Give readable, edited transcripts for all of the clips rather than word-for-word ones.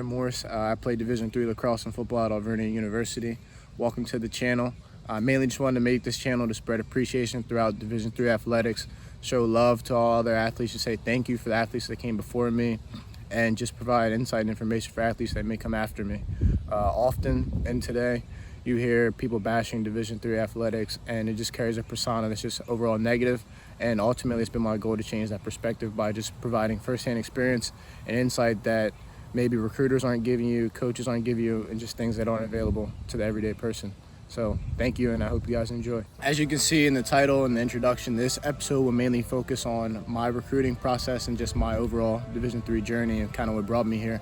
Morris. I play Division III lacrosse and football at Alvernia University. Welcome to the channel. I mainly just wanted to make this channel to spread appreciation throughout Division III athletics, show love to all other athletes, to say thank you for the athletes that came before me, and just provide insight and information for athletes that may come after me. Often and today, you hear people bashing Division III athletics, and it just carries a persona that's just overall negative. And ultimately, it's been my goal to change that perspective by just providing firsthand experience and insight that maybe recruiters aren't giving you, coaches aren't giving you, and just things that aren't available to the everyday person. So thank you, and I hope you guys enjoy. As you can see in the title and the introduction, this episode will mainly focus on my recruiting process and just my overall Division III journey and kind of what brought me here.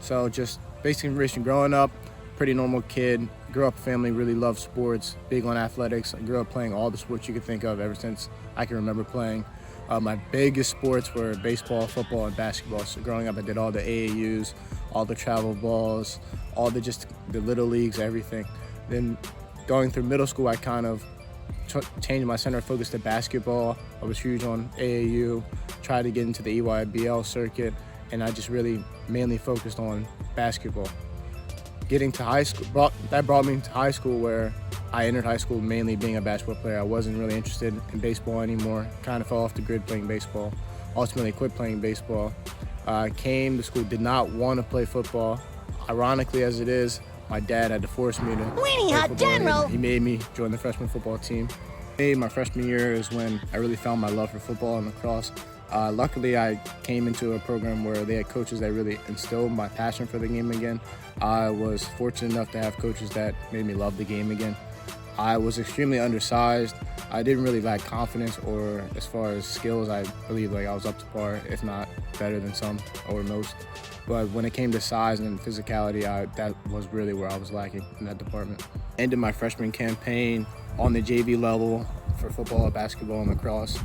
So just basic information: growing up, pretty normal kid, grew up a family, really loved sports, big on athletics. I grew up playing all the sports you could think of ever since I can remember playing. My biggest sports were baseball, football, and basketball. So growing up, I did all the AAUs, all the travel balls, all the little leagues, everything. Then going through middle school, I kind of changed my center of focus to basketball. I was huge on AAU, tried to get into the EYBL circuit, and I just really mainly focused on basketball. Getting to high school, that brought me to high school, where I entered high school mainly being a basketball player. I wasn't really interested in baseball anymore. Kind of fell off the grid playing baseball. Ultimately quit playing baseball. Came to school, did not want to play football. Ironically as it is, my dad had to force me to Winnie Hot General. He made me join the freshman football team. My freshman year is when I really found my love for football and lacrosse. Luckily, I came into a program where they had coaches that really instilled my passion for the game again. I was fortunate enough to have coaches that made me love the game again. I was extremely undersized. I didn't really lack confidence, or as far as skills, I believe I was up to par, if not better than some or most. But when it came to size and physicality, that was really where I was lacking in that department. Ended my freshman campaign on the JV level for football, basketball, and lacrosse.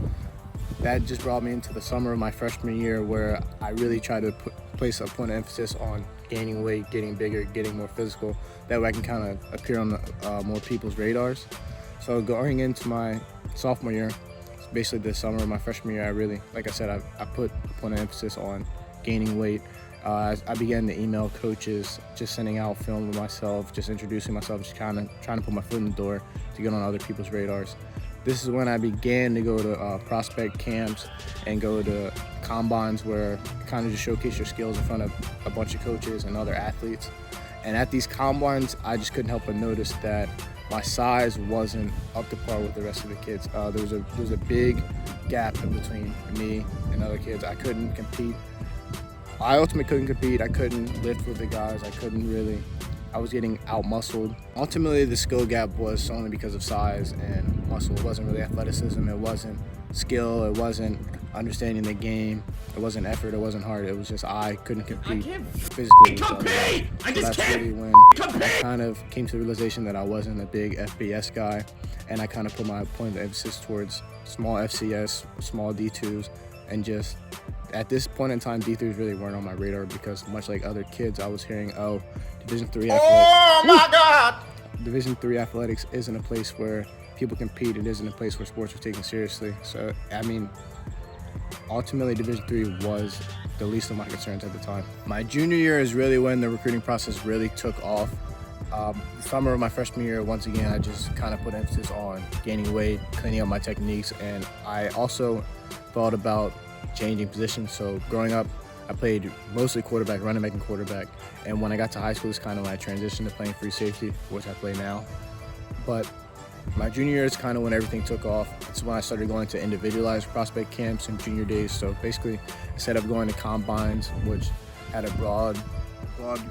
That just brought me into the summer of my freshman year, where I really tried to place a point of emphasis on gaining weight, getting bigger, getting more physical. That way I can kind of appear on more people's radars. So going into my sophomore year, basically the summer of my freshman year, I really, like I said, I put a point of emphasis on gaining weight. I began to email coaches, just sending out film of myself, just introducing myself, just kind of trying to put my foot in the door to get on other people's radars. This is when I began to go to prospect camps and go to combines, where you kind of just showcase your skills in front of a bunch of coaches and other athletes. And at these combines, I just couldn't help but notice that my size wasn't up to par with the rest of the kids. There was a big gap in between me and other kids. I couldn't compete. I ultimately couldn't compete. I couldn't lift with the guys. I was getting out-muscled. Ultimately, the skill gap was only because of size and muscle. It wasn't really athleticism. It wasn't skill. It wasn't understanding the game. It wasn't effort. It wasn't hard. It was just I couldn't compete physically. That's really when I kind of came to the realization that I wasn't a big FBS guy, and I kind of put my point of emphasis towards small FCS, small D2s, and just at this point in time, D3s really weren't on my radar, because much like other kids, I was hearing, Division III athletics. Oh my God! Division III athletics isn't a place where people compete. It isn't a place where sports are taken seriously. So, ultimately, Division III was the least of my concerns at the time. My junior year is really when the recruiting process really took off. The summer of my freshman year, once again, I just kind of put emphasis on gaining weight, cleaning up my techniques, and I also thought about changing positions. So growing up, I played mostly quarterback, running back, and quarterback. And when I got to high school, it's kind of when I transitioned to playing free safety, which I play now. But my junior year is kind of when everything took off. It's when I started going to individualized prospect camps in junior days. So basically, instead of going to combines, which had a broad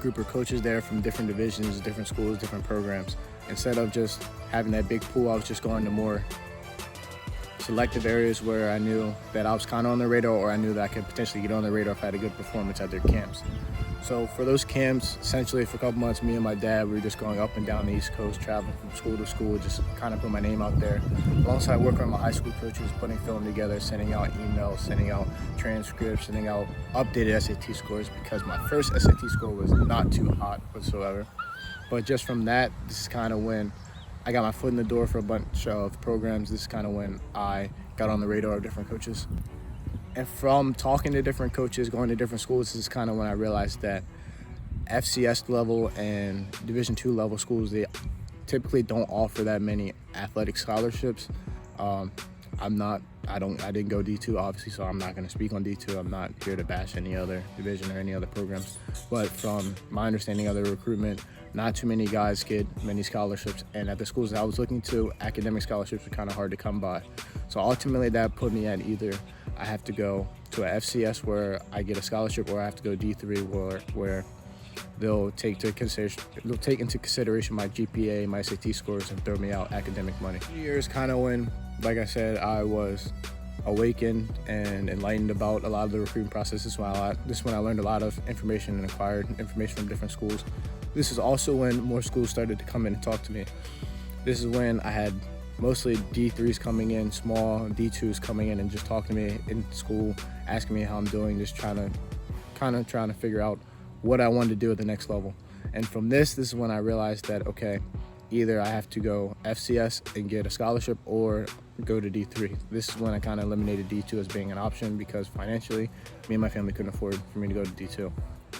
group of coaches there from different divisions, different schools, different programs, instead of just having that big pool, I was just going to more selective areas where I knew that I was kind of on the radar, or I knew that I could potentially get on the radar if I had a good performance at their camps. So for those camps, essentially for a couple months, me and my dad, we were just going up and down the East Coast, traveling from school to school, just kind of put my name out there. Alongside working with my high school coaches, putting film together, sending out emails, sending out transcripts, sending out updated SAT scores, because my first SAT score was not too hot whatsoever. But just from that, this is kind of when I got my foot in the door for a bunch of programs. This is kind of when I got on the radar of different coaches. And from talking to different coaches, going to different schools, this is kind of when I realized that FCS level and Division II level schools, they typically don't offer that many athletic scholarships. I didn't go D2 obviously, so I'm not going to speak on D2. I'm not here to bash any other division or any other programs. But from my understanding of the recruitment, not too many guys get many scholarships. And at the schools that I was looking to, academic scholarships were kind of hard to come by. So ultimately that put me at either I have to go to a FCS where I get a scholarship, or I have to go D3 where they'll take into consideration my GPA, my SAT scores, and throw me out academic money. Years kind of when, like I said, I was awakened and enlightened about a lot of the recruiting process. This is when I learned a lot of information and acquired information from different schools. This is also when more schools started to come in and talk to me. This is when I had mostly D3s coming in, small D2s coming in and just talking to me in school, asking me how I'm doing, just trying to figure out what I wanted to do at the next level. And from this is when I realized that, okay, either I have to go FCS and get a scholarship or go to D3. This is when I kind of eliminated D2 as being an option, because financially, me and my family couldn't afford for me to go to D2.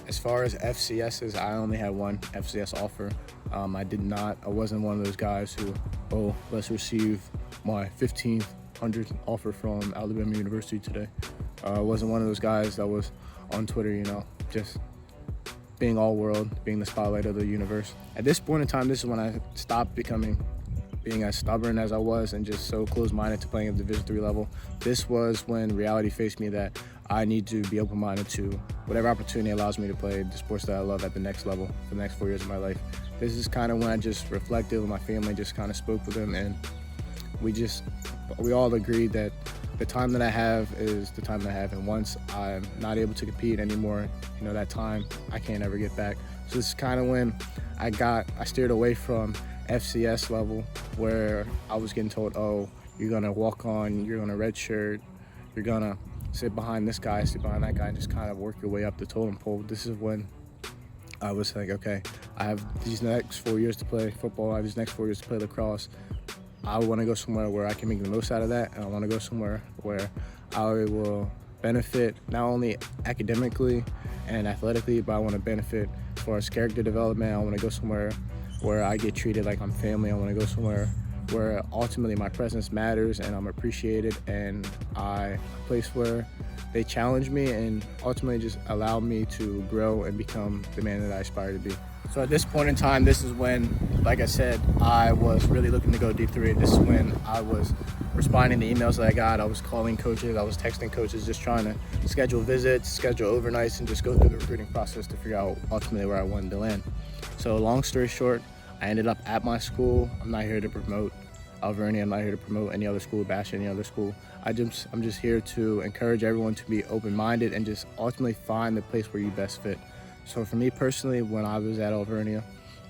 As far as FCSs, I only had one FCS offer. I wasn't one of those guys who, let's receive my 1,500th offer from Alabama University today. I wasn't one of those guys that was on Twitter, just being all world, being the spotlight of the universe. At this point in time, this is when I stopped being as stubborn as I was and just so closed-minded to playing at the Division III level. This was when reality faced me that I need to be open-minded to whatever opportunity allows me to play the sports that I love at the next level for the next 4 years of my life. This is kind of when I just reflected with my family, just kind of spoke with them, and we all agreed that the time that I have is the time that I have, and once I'm not able to compete anymore, that time I can't ever get back. So this is kind of when I steered away from FCS level, where I was getting told, oh, you're gonna walk on, you're gonna redshirt, you're gonna sit behind this guy, sit behind that guy, and just kind of work your way up the totem pole. This is when I was like, okay, I have these next 4 years to play football, I have these next 4 years to play lacrosse. I want to go somewhere where I can make the most out of that, and I want to go somewhere where I will benefit not only academically and athletically, but I want to benefit as far as character development. I want to go somewhere where I get treated like I'm family. I want to go somewhere where ultimately my presence matters and I'm appreciated, and a place where they challenge me and ultimately just allow me to grow and become the man that I aspire to be. So at this point in time, this is when, like I said, I was really looking to go D3. This is when I was responding to emails that I got. I was calling coaches, I was texting coaches, just trying to schedule visits, schedule overnights, and just go through the recruiting process to figure out ultimately where I wanted to land. So long story short, I ended up at my school. I'm not here to promote Alvernia. I'm not here to promote any other school, bash any other school. I'm just here to encourage everyone to be open-minded and just ultimately find the place where you best fit. So for me personally, when I was at Alvernia,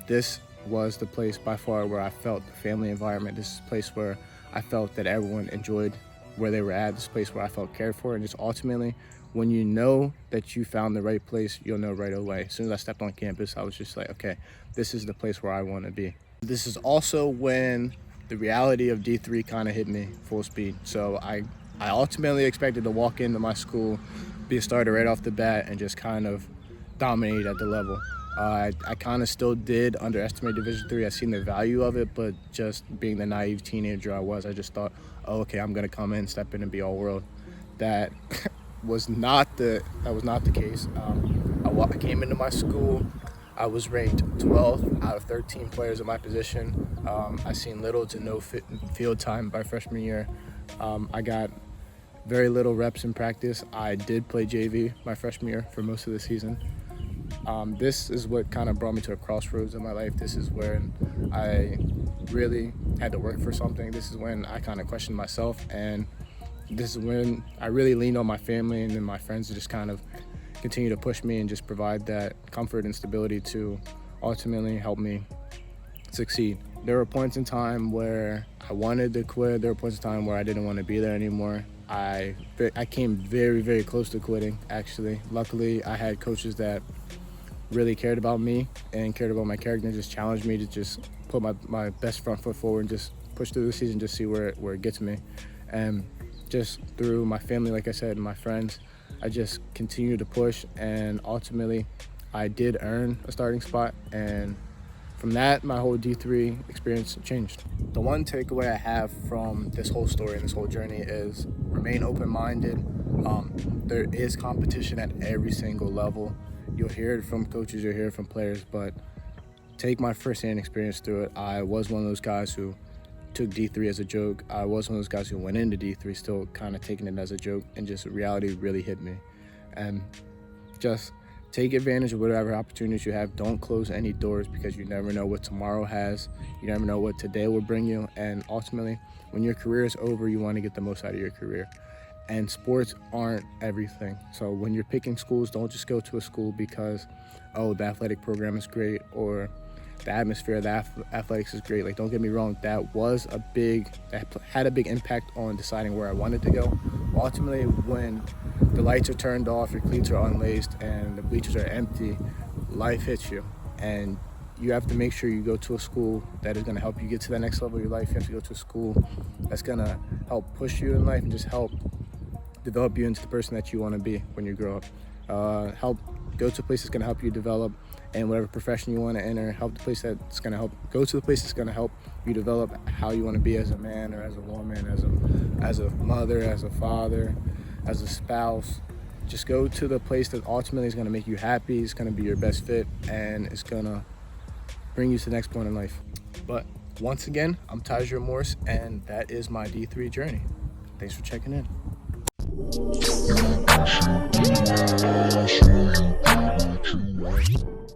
this was the place by far where I felt the family environment. This is a place where I felt that everyone enjoyed where they were at. This is a place where I felt cared for, and just ultimately, when you know that you found the right place, you'll know right away. As soon as I stepped on campus, I was just like, okay, this is the place where I want to be. This is also when the reality of D3 kind of hit me full speed. So I ultimately expected to walk into my school, be a starter right off the bat, and just kind of dominate at the level. I kind of still did underestimate Division III. I seen the value of it, but just being the naive teenager I was, I just thought, oh, okay, I'm gonna come in, step in, and be all world. That was not the case. I came into my school. I was ranked 12th out of 13 players at my position. I seen little to no field time by freshman year. I got very little reps in practice. I did play JV my freshman year for most of the season. This is what kind of brought me to a crossroads in my life. This is when I really had to work for something. This is when I kind of questioned myself, and this is when I really leaned on my family and then my friends to just kind of continue to push me and just provide that comfort and stability to ultimately help me succeed. There were points in time where I wanted to quit. There were points in time where I didn't want to be there anymore. I came very, very close to quitting, actually. Luckily, I had coaches that really cared about me and cared about my character and just challenged me to just put my best front foot forward and just push through the season, just see where it gets me. And just through my family, like I said, and my friends, I just continue to push, and ultimately I did earn a starting spot, and from that, my whole D3 experience changed. The one takeaway I have from this whole story and this whole journey is remain open-minded. There is competition at every single level. You'll hear it from coaches, you'll hear it from players, but take my first-hand experience through it. I was one of those guys who took D3 as a joke. I was one of those guys who went into D3 still kind of taking it as a joke, and just reality really hit me. And just take advantage of whatever opportunities you have. Don't close any doors, because you never know what tomorrow has. You never know what today will bring you. And ultimately, when your career is over, you want to get the most out of your career. And sports aren't everything. So when you're picking schools, don't just go to a school because, oh, the athletic program is great, or the atmosphere of the athletics is great. Like, don't get me wrong, that had a big impact on deciding where I wanted to go. Ultimately, when the lights are turned off, your cleats are unlaced, and the bleachers are empty, life hits you. And you have to make sure you go to a school that is going to help you get to the next level of your life. You have to go to a school that's going to help push you in life and just help develop you into the person that you want to be when you grow up. Go to a place that's going to help you develop in whatever profession you want to enter. Go to the place that's going to help you develop how you want to be as a man or as a woman, as a mother, as a father, as a spouse. Just go to the place that ultimately is going to make you happy, it's going to be your best fit, and it's going to bring you to the next point in life. But once again, I'm Tajir Morse, and that is my D3 journey. Thanks for checking in.